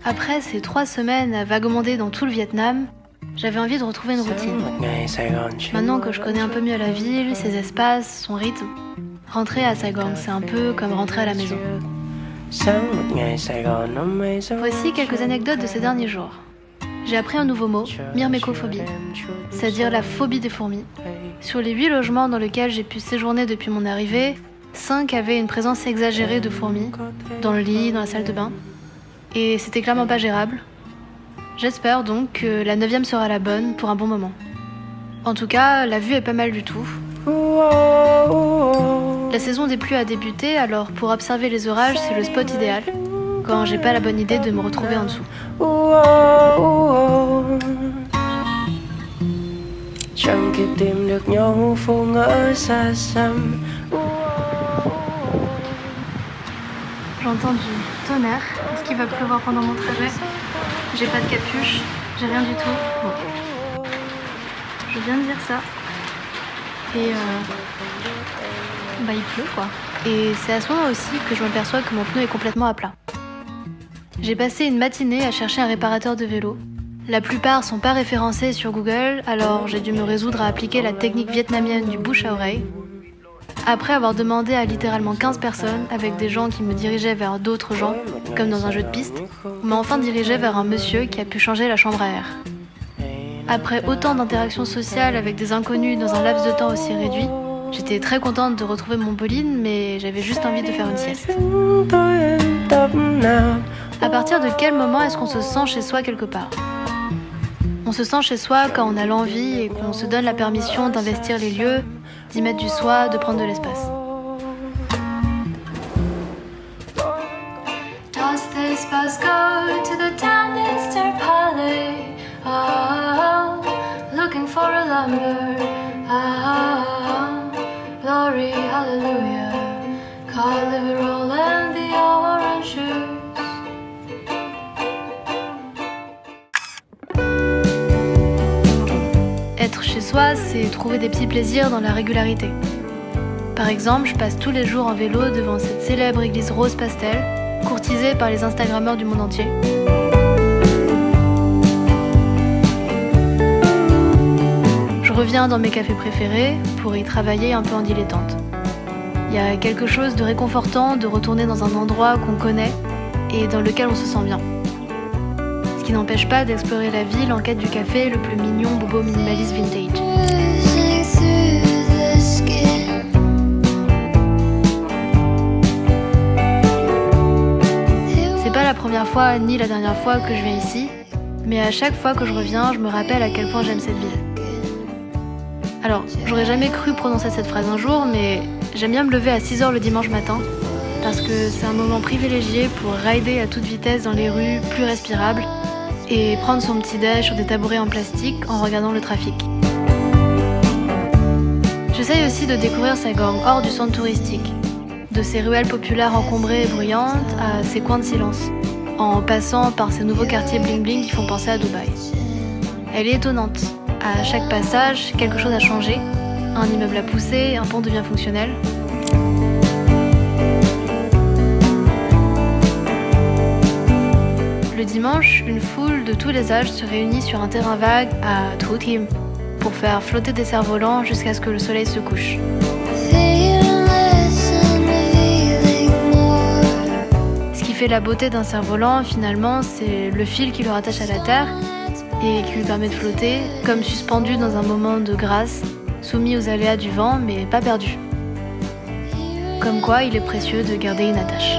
Après ces 3 semaines à vagabonder dans tout le Vietnam, j'avais envie de retrouver une routine. Maintenant que je connais un peu mieux la ville, ses espaces, son rythme, rentrer à Saigon, c'est un peu comme rentrer à la maison. Voici quelques anecdotes de ces derniers jours. J'ai appris un nouveau mot, myrmécophobie, c'est-à-dire la phobie des fourmis. Sur les 8 logements dans lesquels j'ai pu séjourner depuis mon arrivée, 5 avaient une présence exagérée de fourmis, dans le lit, dans la salle de bain. Et c'était clairement pas gérable. J'espère donc que la 9e sera la bonne pour un bon moment. En tout cas, la vue est pas mal du tout. La saison des pluies a débuté, alors pour observer les orages, c'est le spot idéal, quand j'ai pas la bonne idée de me retrouver en dessous. J'entends du tonnerre. Est-ce qu'il va pleuvoir pendant mon trajet? J'ai pas de capuche, j'ai rien du tout. Bon. Je viens de dire ça. Et il pleut quoi. Et c'est à ce moment aussi que je m'aperçois que mon pneu est complètement à plat. J'ai passé une matinée à chercher un réparateur de vélo. La plupart sont pas référencés sur Google, alors j'ai dû me résoudre à appliquer la technique vietnamienne du bouche à oreille. Après avoir demandé à littéralement 15 personnes, avec des gens qui me dirigeaient vers d'autres gens, comme dans un jeu de piste, on m'a enfin dirigé vers un monsieur qui a pu changer la chambre à air. Après autant d'interactions sociales avec des inconnus dans un laps de temps aussi réduit, j'étais très contente de retrouver mon Pauline, mais j'avais juste envie de faire une sieste. À partir de quel moment est-ce qu'on se sent chez soi quelque part? On se sent chez soi quand on a l'envie et qu'on se donne la permission d'investir les lieux, d'y mettre du soi, de prendre de l'espace. Does this bus go to the Danister Palais? Oh, looking for a lumber. Oh, glory, hallelujah. Call Liverpool and the orange shoes. Être chez soi, c'est trouver des petits plaisirs dans la régularité. Par exemple, je passe tous les jours en vélo devant cette célèbre église rose pastel, courtisée par les Instagrammeurs du monde entier. Je reviens dans mes cafés préférés pour y travailler un peu en dilettante. Il y a quelque chose de réconfortant de retourner dans un endroit qu'on connaît et dans lequel on se sent bien. Ce qui n'empêche pas d'explorer la ville en quête du café le plus mignon bobo minimaliste vintage. C'est pas la première fois ni la dernière fois que je viens ici, mais à chaque fois que je reviens, je me rappelle à quel point j'aime cette ville. Alors, j'aurais jamais cru prononcer cette phrase un jour, mais j'aime bien me lever à 6h le dimanche matin, parce que c'est un moment privilégié pour rider à toute vitesse dans les rues plus respirables, et prendre son petit déj sur des tabourets en plastique en regardant le trafic. J'essaye aussi de découvrir Saigon hors du centre touristique, de ses ruelles populaires encombrées et bruyantes à ses coins de silence, en passant par ces nouveaux quartiers bling-bling qui font penser à Dubaï. Elle est étonnante. À chaque passage, quelque chose a changé. Un immeuble a poussé, un pont devient fonctionnel. Le dimanche, une foule de tous les âges se réunit sur un terrain vague à Thu Thiem pour faire flotter des cerfs-volants jusqu'à ce que le soleil se couche. Ce qui fait la beauté d'un cerf-volant, finalement, c'est le fil qui le rattache à la terre et qui lui permet de flotter, comme suspendu dans un moment de grâce, soumis aux aléas du vent, mais pas perdu. Comme quoi, il est précieux de garder une attache.